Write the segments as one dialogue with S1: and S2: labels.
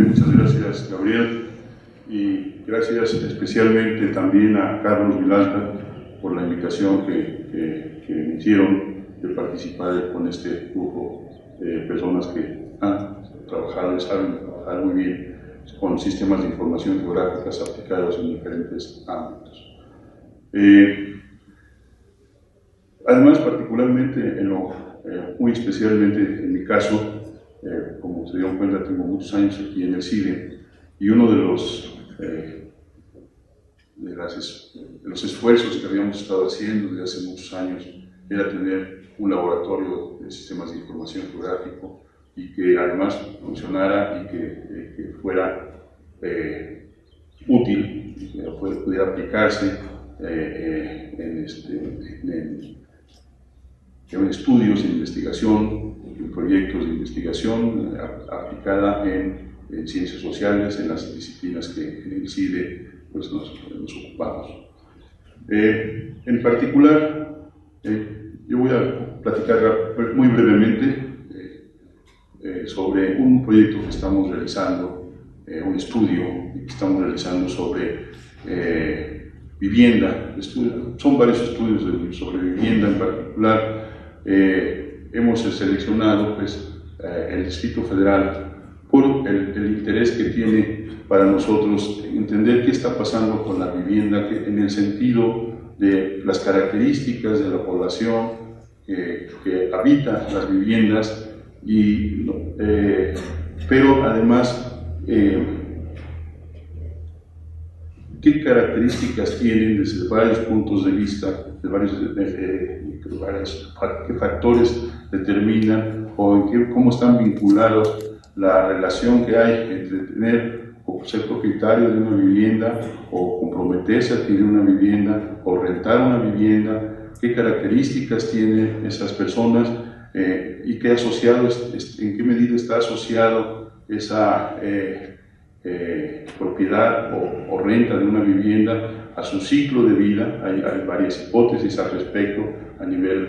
S1: Muchas gracias, Gabriel, y gracias especialmente también a Carlos Vilalta por la invitación que me hicieron de participar con este grupo de personas que han trabajado y saben trabajar muy bien con sistemas de información geográficas aplicados en diferentes ámbitos. Además, particularmente, muy especialmente en mi caso, como se dieron cuenta, tengo muchos años aquí en el CIDE, y uno de los esfuerzos que habíamos estado haciendo desde hace muchos años era tener un laboratorio de sistemas de información geográfico y que además funcionara y que fuera útil, y que pudiera aplicarse en estudios de investigación, en proyectos de investigación aplicada en ciencias sociales, en las disciplinas que en el CIDE pues, nos ocupamos. En particular, yo voy a platicar muy brevemente sobre un proyecto que estamos realizando, un estudio que estamos realizando sobre vivienda. Son varios estudios sobre vivienda en particular. Hemos seleccionado pues, el Distrito Federal por el interés que tiene para nosotros entender qué está pasando con la vivienda, en el sentido de las características de la población que habita las viviendas, pero además qué características tienen desde varios puntos de vista, qué factores determinan o cómo están vinculados la relación que hay entre tener o ser propietario de una vivienda o comprometerse a adquirir una vivienda o rentar una vivienda, qué características tienen esas personas y qué asociado, en qué medida está asociado esa propiedad o renta de una vivienda a su ciclo de vida. Hay varias hipótesis al respecto a nivel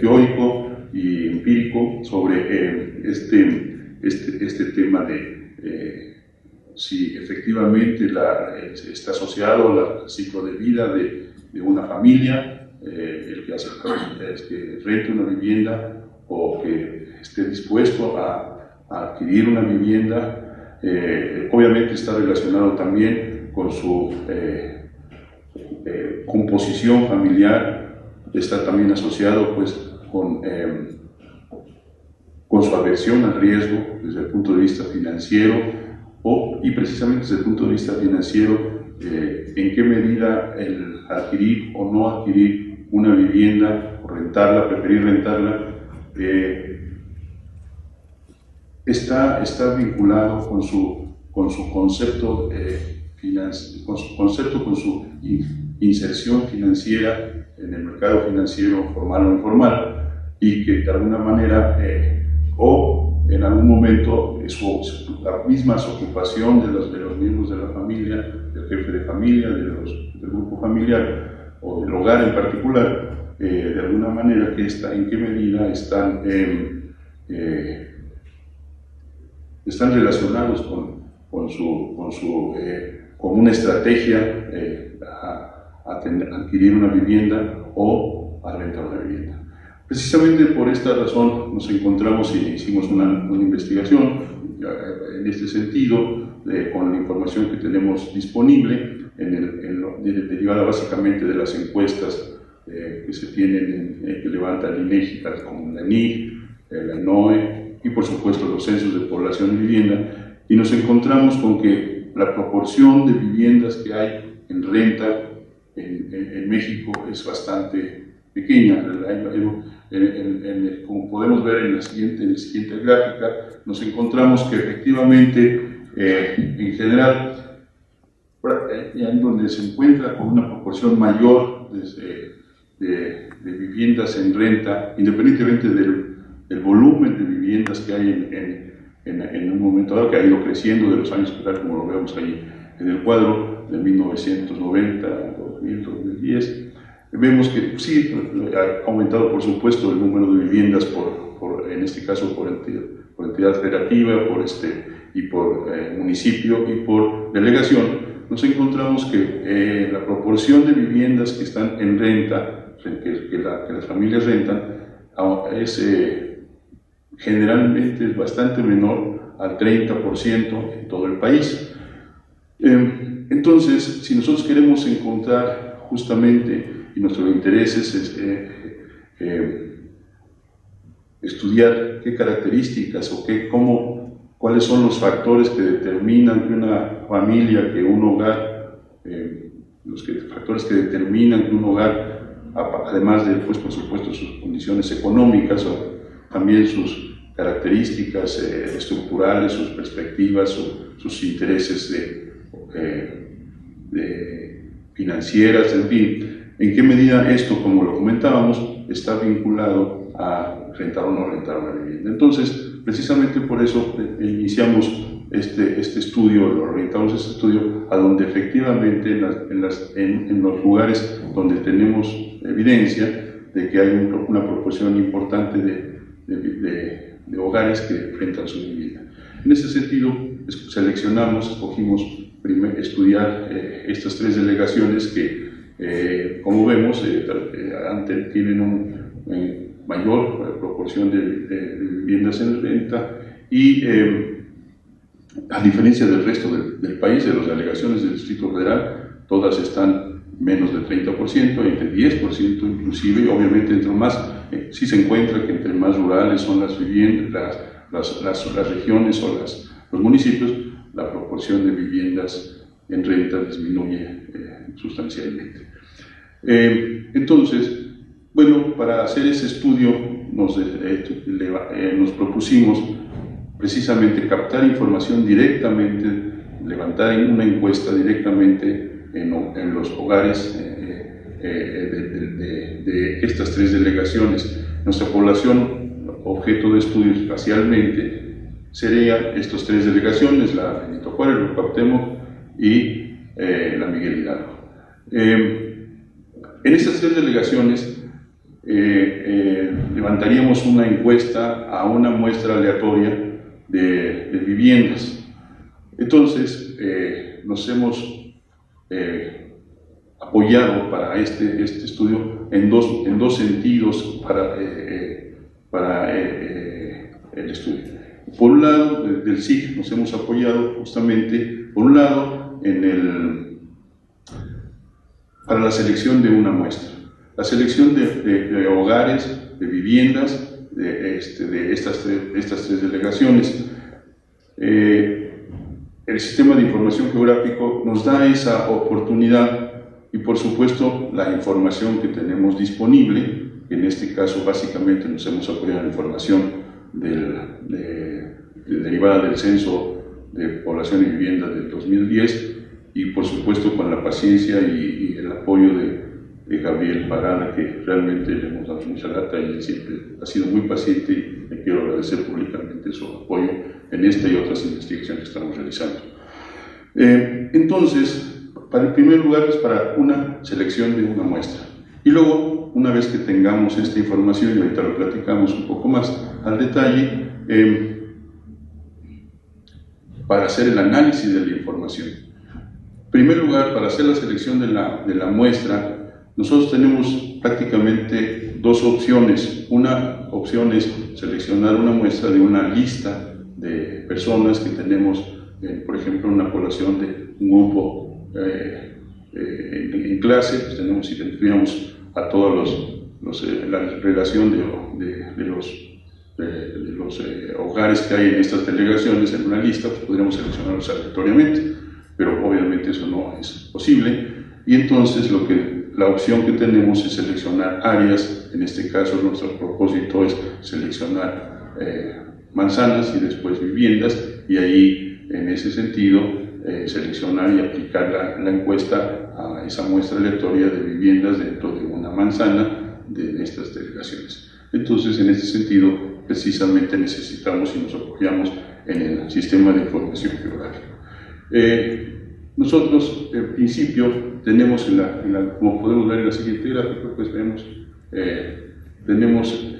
S1: teórico y empírico sobre este tema de si efectivamente está asociado al ciclo de vida de una familia, el que rente una vivienda o que esté dispuesto a adquirir una vivienda. Obviamente está relacionado también con su composición familiar, está también asociado pues, con su aversión al riesgo desde el punto de vista financiero y precisamente desde el punto de vista financiero, en qué medida el adquirir o no adquirir una vivienda o rentarla, preferir rentarla, está vinculado con su concepto con su inserción financiera en el mercado financiero formal o informal, y que de alguna manera o en algún momento la misma ocupación de los miembros de la familia, del jefe de familia, del grupo familiar o del hogar en particular, de alguna manera en qué medida están relacionados con una estrategia a adquirir una vivienda o a rentar una vivienda. Precisamente por esta razón nos encontramos y hicimos una investigación en este sentido, con la información que tenemos disponible, derivada básicamente de las encuestas que se tienen, que levanta el INEGI, como la ENIC, la ENOE y por supuesto los censos de población y vivienda, y nos encontramos con que la proporción de viviendas que hay en renta en México es bastante pequeña. Como podemos ver en la siguiente gráfica, nos encontramos que efectivamente, en general, en donde se encuentra con una proporción mayor de viviendas en renta, independientemente del volumen de viviendas que hay en un momento dado, que ha ido creciendo de los años que tal, como lo vemos ahí en el cuadro de 1990, 2000, 2010, vemos que sí ha aumentado, por supuesto, el número de viviendas en este caso por entidad federativa, por y por municipio y por delegación, nos encontramos que la proporción de viviendas que están en renta, que las familias rentan, es generalmente es bastante menor al 30% en todo el país. Entonces, si nosotros queremos encontrar justamente, y nuestro interés es estudiar qué características o cuáles son los factores que determinan que una familia, que un hogar, factores que determinan que un hogar, además de, pues, por supuesto, sus condiciones económicas, o también sus características estructurales, sus perspectivas, sus intereses financieras, en fin, en qué medida esto, como lo comentábamos, está vinculado a rentar o no rentar una vivienda. Entonces, precisamente por eso iniciamos este estudio, lo orientamos este estudio a donde efectivamente en los lugares donde tenemos evidencia de que hay una proporción importante de hogares que rentan su vivienda. En ese sentido, escogimos estudiar estas 3 delegaciones que, como vemos, tienen una mayor proporción de viviendas en renta y, a diferencia del resto del país, de las delegaciones del Distrito Federal, todas están menos del 30%, entre 10% inclusive, y obviamente entre más, sí se encuentra que entre más rurales son las viviendas, las regiones o los municipios, la proporción de viviendas en renta disminuye sustancialmente. Entonces, bueno, para hacer ese estudio nos propusimos precisamente captar información directamente, levantar una encuesta directamente en los hogares de estas 3 delegaciones. Nuestra población objeto de estudio espacialmente serían estas 3 delegaciones, la Benito Juárez, la Cuauhtémoc y la Miguel Hidalgo. En estas 3 delegaciones levantaríamos una encuesta a una muestra aleatoria de viviendas. Entonces, nos hemos apoyado para este estudio en dos sentidos para el estudio. Por un lado, del SIG nos hemos apoyado justamente, por un lado, para la selección de una muestra. La selección de hogares, de viviendas, de estas 3 delegaciones. El sistema de información geográfico nos da esa oportunidad y, por supuesto, la información que tenemos disponible, en este caso básicamente nos hemos apoyado en la información derivada del Censo de Población y Vivienda del 2010 y, por supuesto, con la paciencia y el apoyo de Gabriel Parada, que realmente le hemos dado mucha lata y él siempre ha sido muy paciente y le quiero agradecer públicamente su apoyo en esta y otras investigaciones que estamos realizando. Entonces, en primer lugar es para una selección de una muestra y luego, una vez que tengamos esta información, y ahorita lo platicamos un poco más al detalle, para hacer el análisis de la información. En primer lugar, para hacer la selección de la muestra, nosotros tenemos prácticamente 2 opciones. Una opción es seleccionar una muestra de una lista de personas que tenemos, por ejemplo, una población de un grupo en clase, pues tenemos, si tuviéramos a todos la relación de los hogares que hay en estas delegaciones en una lista, pues podríamos seleccionarlos aleatoriamente, pero obviamente eso no es posible, y entonces la opción que tenemos es seleccionar áreas. En este caso, nuestro propósito es seleccionar manzanas y después viviendas, y ahí, en ese sentido, seleccionar y aplicar la encuesta a esa muestra aleatoria de viviendas dentro de una manzana de estas delegaciones. Entonces, en ese sentido, precisamente necesitamos y nos apoyamos en el sistema de información geográfico. Nosotros, en principio, tenemos como podemos ver en la siguiente gráfica, pues vemos, tenemos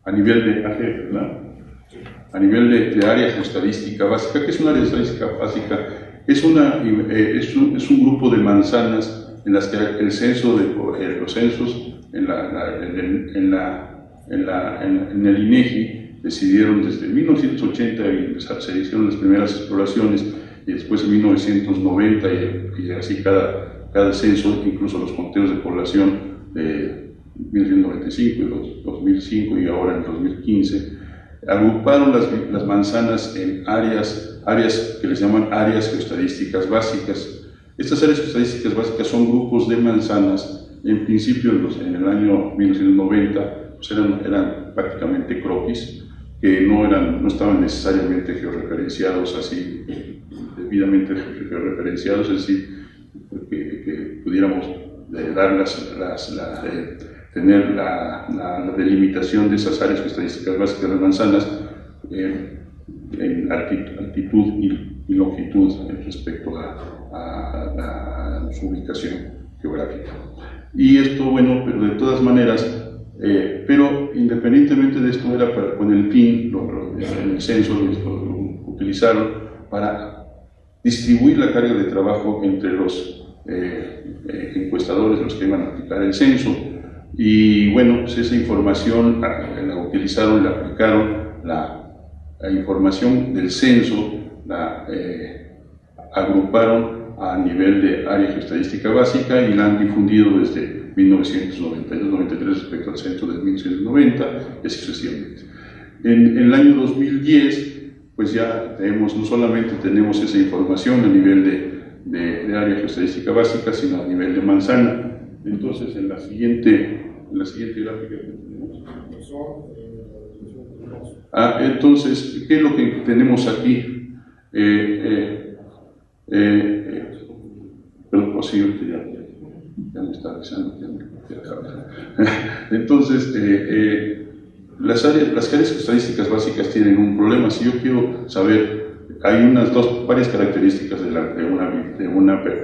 S1: a nivel de AG, ¿verdad? a nivel de área geoestadística básica. ¿Qué es un área estadística básica? Es un grupo de manzanas en las que el censo los censos en el INEGI decidieron desde 1980 se hicieron las primeras exploraciones, y después en 1990 y así cada censo, incluso los conteos de población de 1995 y 2005 y ahora en 2015, agruparon las manzanas en áreas que les llaman áreas geoestadísticas básicas. Estas áreas geoestadísticas básicas son grupos de manzanas, en principio en el año 1990 pues eran prácticamente croquis, que no estaban necesariamente georreferenciados así, debidamente georreferenciados, es decir, que pudiéramos tener la delimitación de esas áreas estadísticas básicas de las manzanas en altitud y longitud respecto a su ubicación geográfica. Y esto, bueno, pero de todas maneras, pero independientemente de esto, era con el fin, en el censo lo utilizaron para distribuir la carga de trabajo entre los encuestadores, los que iban a aplicar el censo. Y bueno, pues esa información la utilizaron, la aplicaron, la información del censo la agruparon a nivel de área geoestadística básica y la han difundido desde 1992-93 respecto al censo de 1990 y así sucesivamente. En el año 2010, pues ya no solamente tenemos esa información a nivel de área geoestadística básica, sino a nivel de manzana. Entonces, en la siguiente gráfica que tenemos. Entonces, ¿qué es lo que tenemos aquí? Perdón, ya me está avisando. Entonces, las áreas estadísticas básicas tienen un problema. Si yo quiero saber, hay varias características de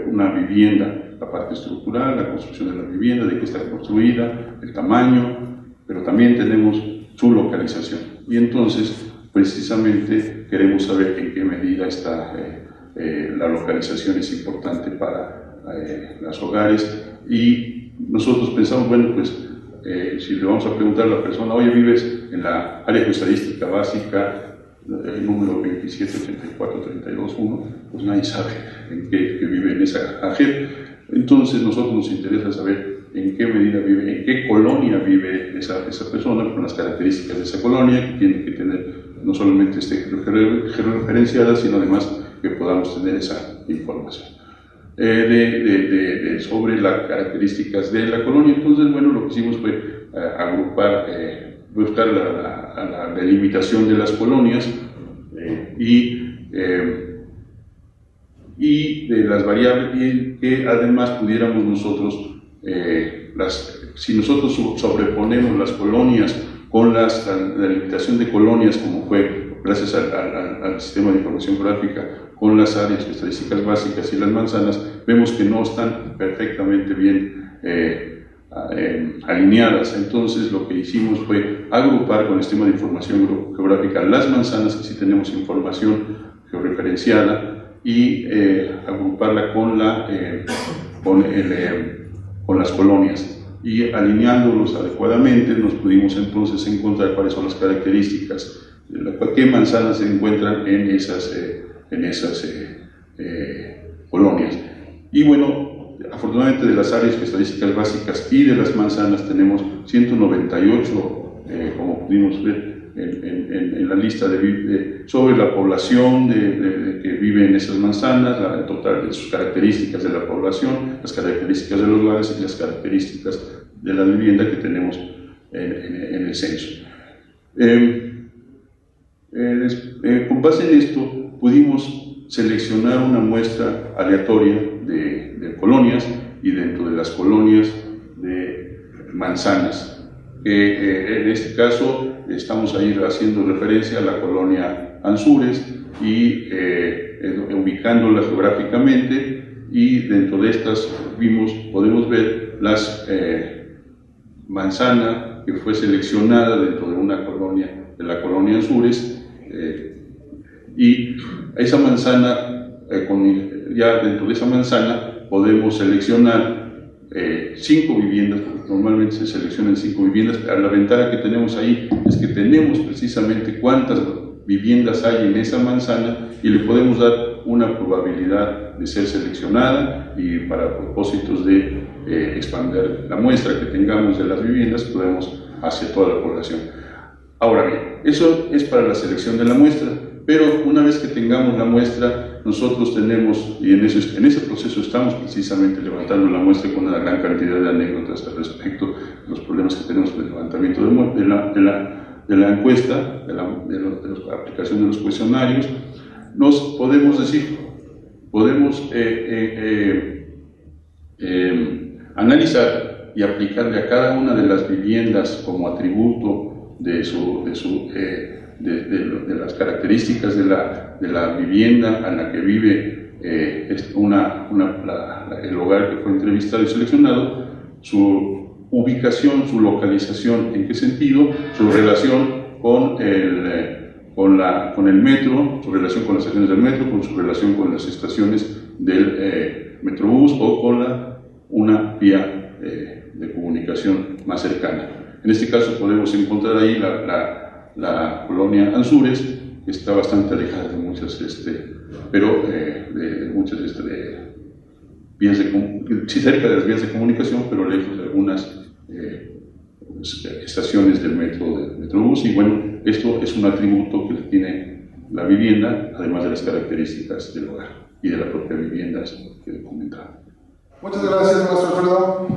S1: una vivienda: la parte estructural, la construcción de la vivienda, de qué está construida, el tamaño, pero también tenemos su localización. Y entonces, precisamente, queremos saber en qué medida la localización es importante para los hogares. Y nosotros pensamos, bueno, pues si le vamos a preguntar a la persona, oye, ¿vives en la área geoestadística básica, el número 2784321? Pues nadie sabe en qué vive en esa AGEP. Entonces, nosotros nos interesa saber en qué medida vive, en qué colonia vive esa persona, con las características de esa colonia, que tiene que tener no solamente georreferenciada, sino además que podamos tener esa información sobre las características de la colonia. Entonces, bueno, lo que hicimos fue buscar la delimitación de las colonias y de las variables, y que además pudiéramos nosotros, si nosotros sobreponemos las colonias con la delimitación de colonias, como fue gracias al sistema de información geográfica, con las áreas estadísticas básicas y las manzanas, vemos que no están perfectamente bien alineadas. Entonces, lo que hicimos fue agrupar con el sistema de información geográfica las manzanas, que sí tenemos información georreferenciada, y agruparla con las colonias. Y alineándolos adecuadamente, nos pudimos entonces encontrar cuáles son las características, qué manzanas se encuentran en esas colonias. Y bueno, afortunadamente, de las áreas estadísticas básicas y de las manzanas tenemos 198, como pudimos ver en la lista sobre la población que vive en esas manzanas, el total de sus características de la población, las características de los lugares y las características de la vivienda que tenemos en el censo. Con base en esto, pudimos seleccionar una muestra aleatoria de colonias, y dentro de las colonias de manzanas, en este caso estamos ahí haciendo referencia a la colonia Anzures y ubicándola geográficamente, y dentro de estas podemos ver las manzana que fue seleccionada dentro de una colonia, de la colonia Anzures, y esa manzana, ya dentro de esa manzana podemos seleccionar 5 viviendas, porque normalmente se seleccionan 5 viviendas. La ventaja que tenemos ahí es que tenemos precisamente cuántas viviendas hay en esa manzana y le podemos dar una probabilidad de ser seleccionada, y para propósitos de expandir la muestra que tengamos de las viviendas podemos hacia toda la población. Ahora bien, eso es para la selección de la muestra, pero una vez que tengamos la muestra, nosotros tenemos, y en ese proceso estamos precisamente levantando la muestra con una gran cantidad de anécdotas al respecto de los problemas que tenemos con el levantamiento de la encuesta, de la aplicación de los cuestionarios. Nos podemos decir, podemos analizar y aplicarle a cada una de las viviendas como atributo de las características de la vivienda en la que vive el hogar que fue entrevistado y seleccionado, su ubicación, su localización, en qué sentido, su relación con el metro, su relación con las estaciones del metro, con su relación con las estaciones del Metrobús o con una vía de comunicación más cercana. En este caso podemos encontrar ahí la colonia Anzures, que está bastante alejada de muchas, vías cerca de las vías de comunicación, pero lejos de algunas estaciones del metro, del Metrobús. Y bueno, esto es un atributo que tiene la vivienda, además de las características del hogar y de la propia vivienda que comentaba.
S2: Muchas gracias, maestro Alfredo.